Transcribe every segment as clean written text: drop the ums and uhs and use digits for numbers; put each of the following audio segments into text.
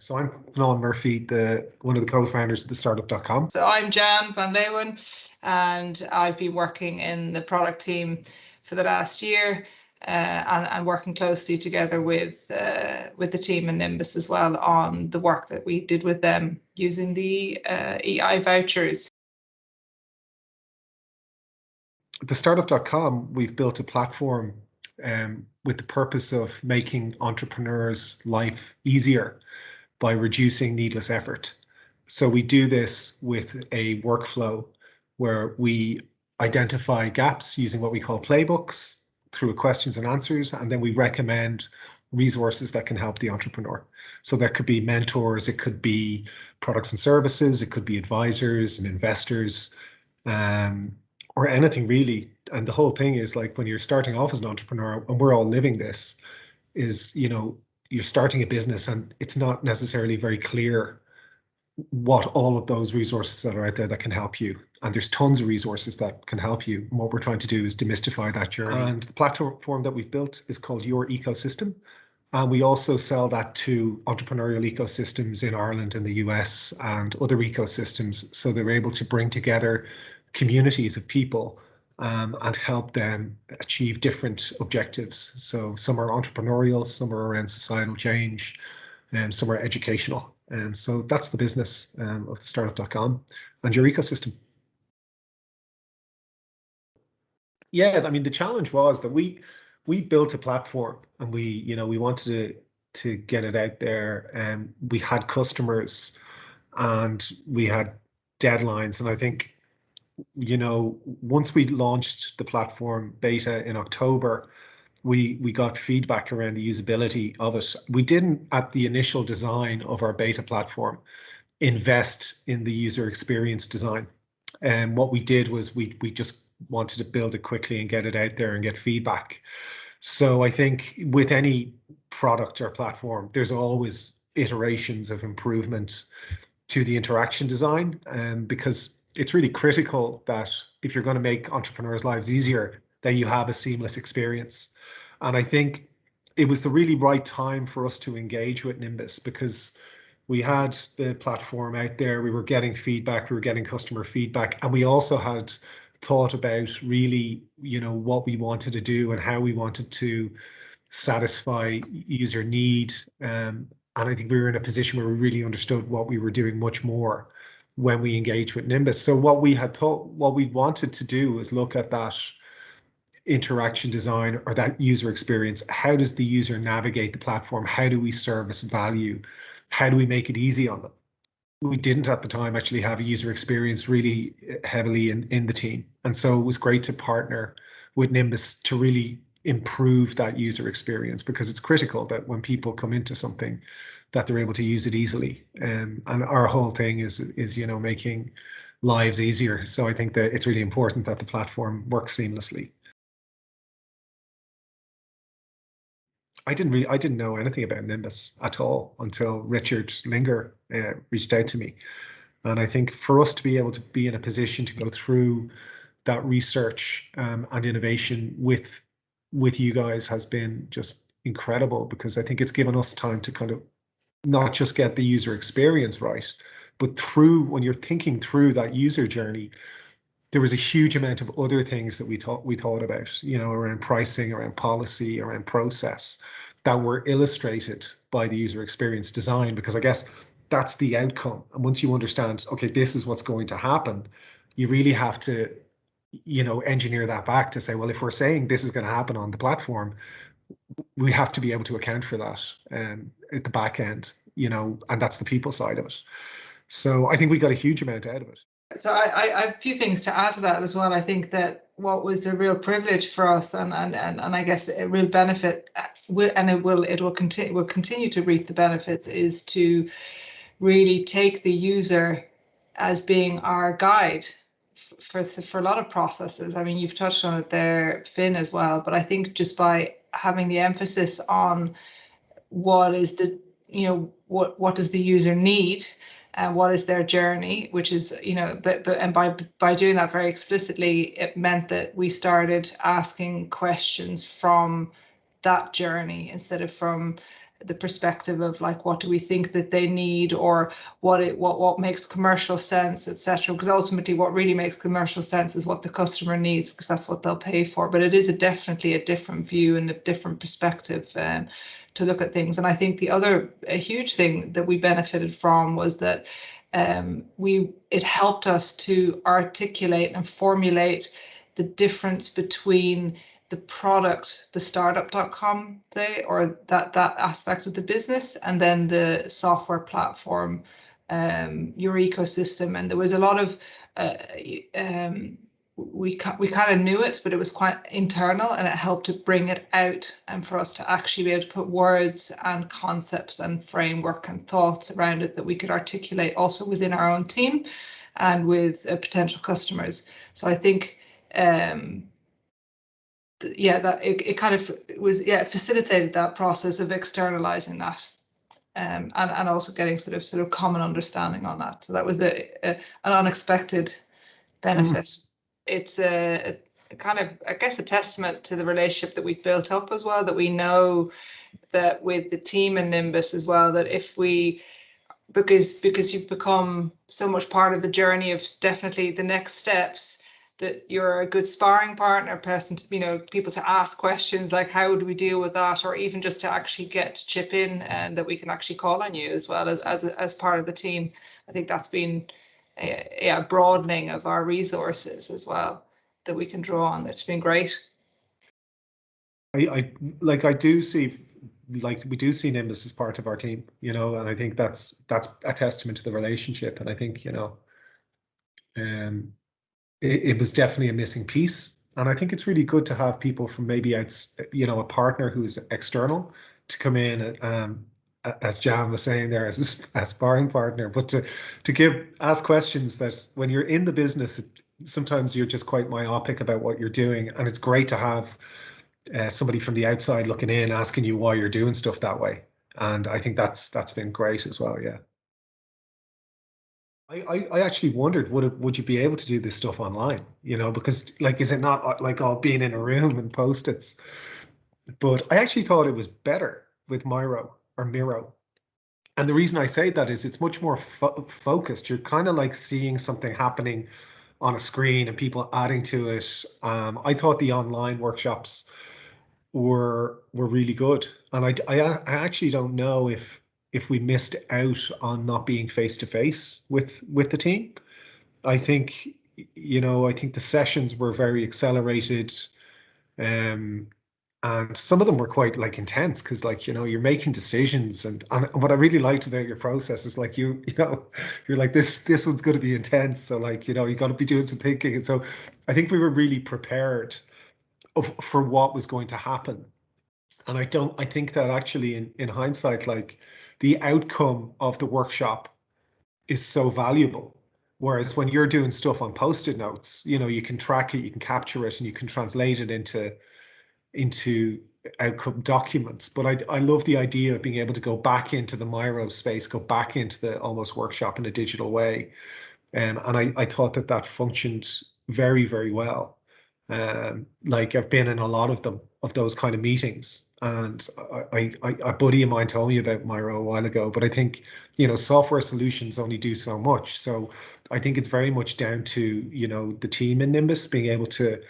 So I'm Nolan Murphy, one of the co-founders of the Startup.com. So I'm Jan van Leeuwen, and I've been working in the product team for the last year, and working closely together with the team in Nimbus as well on the work that we did with them using the EI vouchers. The Startup.com, we've built a platform with the purpose of making entrepreneurs' life easier by reducing needless effort. So we do this with a workflow where we identify gaps using what we call playbooks through questions and answers, and then we recommend resources that can help the entrepreneur. So that could be mentors, it could be products and services, it could be advisors and investors, or anything really. And the whole thing is, like, when you're starting off as an entrepreneur, and we're all living this, is, you're starting a business and it's not necessarily very clear what all of those resources that are out there that can help you. And there's tons of resources that can help you. And what we're trying to do is demystify that journey. And the platform that we've built is called Your Ecosystem. And we also sell that to entrepreneurial ecosystems in Ireland and the US and other ecosystems. So they're able to bring together communities of people and help them achieve different objectives. So some are entrepreneurial, some are around societal change, and some are educational. So that's the business of the Startup.com and Your Ecosystem. Yeah, I mean, the challenge was that we built a platform, and we wanted to get it out there, and we had customers and we had deadlines. And I think, once we launched the platform beta in October, we got feedback around the usability of it. We didn't, at the initial design of our beta platform, invest in the user experience design. And what we did was we just wanted to build it quickly and get it out there and get feedback. So I think with any product or platform, there's always iterations of improvement to the interaction design, because it's really critical that if you're going to make entrepreneurs' lives easier, that you have a seamless experience. And I think it was the really right time for us to engage with Nimbus, because we had the platform out there, we were getting feedback, we were getting customer feedback, and we also had thought about really, what we wanted to do and how we wanted to satisfy user need. And I think we were in a position where we really understood what we were doing much more when we engaged with Nimbus. So what we wanted to do was look at that interaction design, or that user experience. How does the user navigate the platform? How do we service value? How do we make it easy on them? We didn't at the time actually have a user experience really heavily in the team. And so it was great to partner with Nimbus to really improve that user experience, because it's critical that when people come into something, that they're able to use it easily. And our whole thing is making lives easier. So I think that it's really important that the platform works seamlessly. I didn't know anything about Nimbus at all until Richard Linger reached out to me. And I think for us to be able to be in a position to go through that research and innovation with you guys has been just incredible, because I think it's given us time to kind of not just get the user experience right, but when you're thinking through that user journey, there was a huge amount of other things that we thought about, around pricing, around policy, around process, that were illustrated by the user experience design, because I guess that's the outcome. And once you understand, okay, this is what's going to happen, you really have to, engineer that back to say, well, if we're saying this is going to happen on the platform, we have to be able to account for that at the back end, and that's the people side of it. So I think we got a huge amount out of it. So I have a few things to add to that as well. I think that what was a real privilege for us, and I guess a real benefit, and it will continue to reap the benefits, is to really take the user as being our guide for a lot of processes. I mean, you've touched on it there, Finn, as well. But I think just by having the emphasis on what is the, what does the user need, and what is their journey, which is, and by doing that very explicitly, it meant that we started asking questions from that journey instead of from the perspective of like, what do we think that they need, or what makes commercial sense, etc. Because ultimately what really makes commercial sense is what the customer needs, because that's what they'll pay for. But it is definitely a different view and a different perspective to look at things. And I think a huge thing that we benefited from was that it helped us to articulate and formulate the difference between the product, the Startupcom day, or that aspect of the business, and then the software platform, your ecosystem. And there was a lot of we kind of knew it, but it was quite internal, and it helped to bring it out and for us to actually be able to put words and concepts and framework and thoughts around it that we could articulate also within our own team and with potential customers. So I think that it kind of facilitated that process of externalizing that, and also getting sort of common understanding on that. So that was an unexpected benefit. It's a kind of, I guess, a testament to the relationship that we've built up as well, that we know that with the team in Nimbus as well, that if we, because you've become so much part of the journey of definitely the next steps, that you're a good sparring partner, person to, people to ask questions like, how would we deal with that, or even just to actually get to chip in, and that we can actually call on you as well as part of the team. I think that's been a broadening of our resources as well that we can draw on. It's been great. I do see, like, we do see Nimbus as part of our team, and I think that's a testament to the relationship. And I think, it was definitely a missing piece. And I think it's really good to have people from maybe a partner who is external to come in, as Jan was saying there, as a sparring partner, but to ask questions that when you're in the business, sometimes you're just quite myopic about what you're doing. And it's great to have somebody from the outside looking in, asking you why you're doing stuff that way. And I think that's been great as well. Yeah. I actually wondered, would you be able to do this stuff online? Because, like, is it not like all being in a room and post-its? But I actually thought it was better with Miro. And the reason I say that is it's much more focused. You're kind of like seeing something happening on a screen and people adding to it. I thought the online workshops were really good, and I actually don't know if we missed out on not being face to face with the team. I think I think the sessions were very accelerated, and some of them were quite like intense, because like you're making decisions, and what I really liked about your process was like you're like, this one's going to be intense, so like you got to be doing some thinking. And so I think we were really prepared for what was going to happen. And I think that actually in hindsight, like, the outcome of the workshop is so valuable. Whereas when you're doing stuff on post-it notes, you can track it, you can capture it, and you can translate it into outcome documents. But I love the idea of being able to go back into the Miro space, go back into the almost workshop in a digital way. And I thought that functioned very, very well. Like, I've been in a lot of those kind of meetings, and a buddy of mine told me about Miro a while ago. But I think software solutions only do so much. So I think it's very much down to the team in Nimbus being able to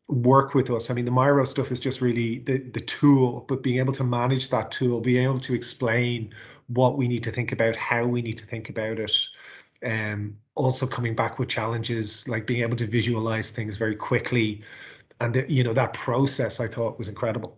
work with us. I mean, the Miro stuff is just really the tool, but being able to manage that tool, being able to explain what we need to think about, how we need to think about it. Also coming back with challenges, like being able to visualize things very quickly, and that process I thought was incredible.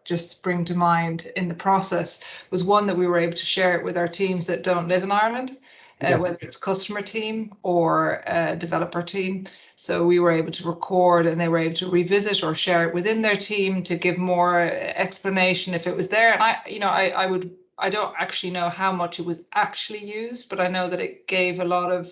Just spring to mind in the process was one that we were able to share it with our teams that don't live in Ireland, whether it's customer team or developer team. So we were able to record, and they were able to revisit or share it within their team to give more explanation if it was there. And I don't actually know how much it was actually used, but I know that it gave a lot of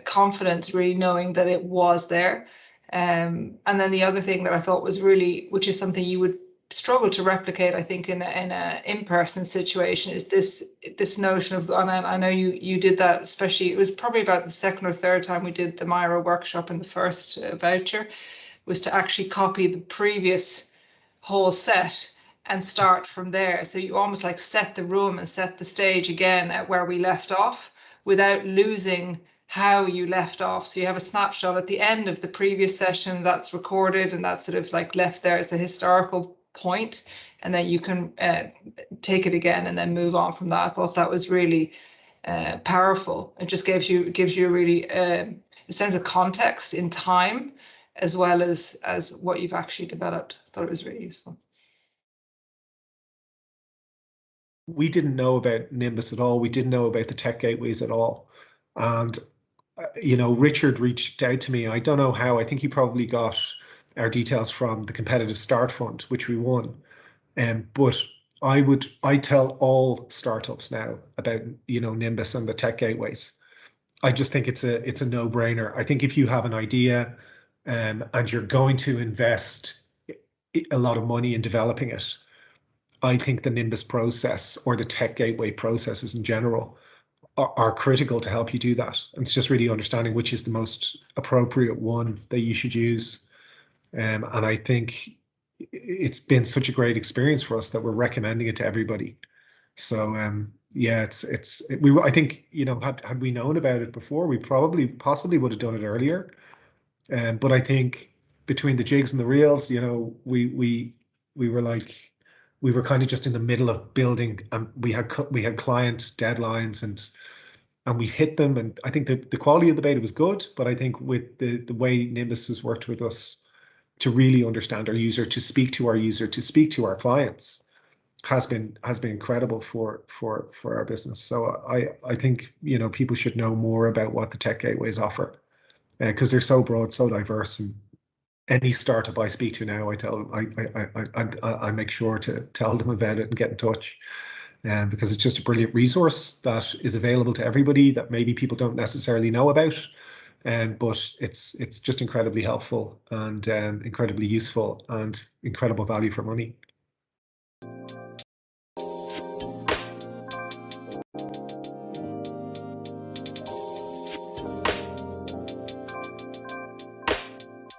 confidence, really knowing that it was there. And then the other thing that I thought was really, which is something you would struggle to replicate, I think, in a in-person situation, is this notion of, and I know you did that, especially, it was probably about the second or third time we did the Miro workshop in the first voucher, was to actually copy the previous whole set and start from there. So you almost like set the room and set the stage again at where we left off without losing how you left off. So you have a snapshot at the end of the previous session that's recorded, and that's sort of like left there as a historical point, and then you can take it again and then move on from that. I thought that was really powerful. It just gives you a really a sense of context in time, as well as what you've actually developed. I thought it was really useful. We didn't know about Nimbus at all. We didn't know about the tech gateways at all. And, you know, Richard reached out to me. I don't know how. I think he probably got our details from the competitive start fund, which we won. But I tell all startups now about, you know, Nimbus and the tech gateways. I just think it's a no-brainer. I think if you have an idea and you're going to invest a lot of money in developing it, I think the Nimbus process or the tech gateway processes in general are critical to help you do that. And it's just really understanding which is the most appropriate one that you should use. And I think it's been such a great experience for us that we're recommending it to everybody. So yeah, I think, you know, had we known about it before, we possibly would have done it earlier. But I think between the jigs and the reels, you know, we were like, we were kind of just in the middle of building, and we had client deadlines, and we hit them. And I think that the quality of the beta was good, but I think with the way Nimbus has worked with us to really understand our user, to speak to our user, to speak to our clients, has been incredible for our business. So I think, you know, people should know more about what the tech gateways offer, because they're so broad, so diverse. And any startup I speak to now, I make sure to tell them about it and get in touch, because it's just a brilliant resource that is available to everybody that maybe people don't necessarily know about, but it's just incredibly helpful and incredibly useful and incredible value for money.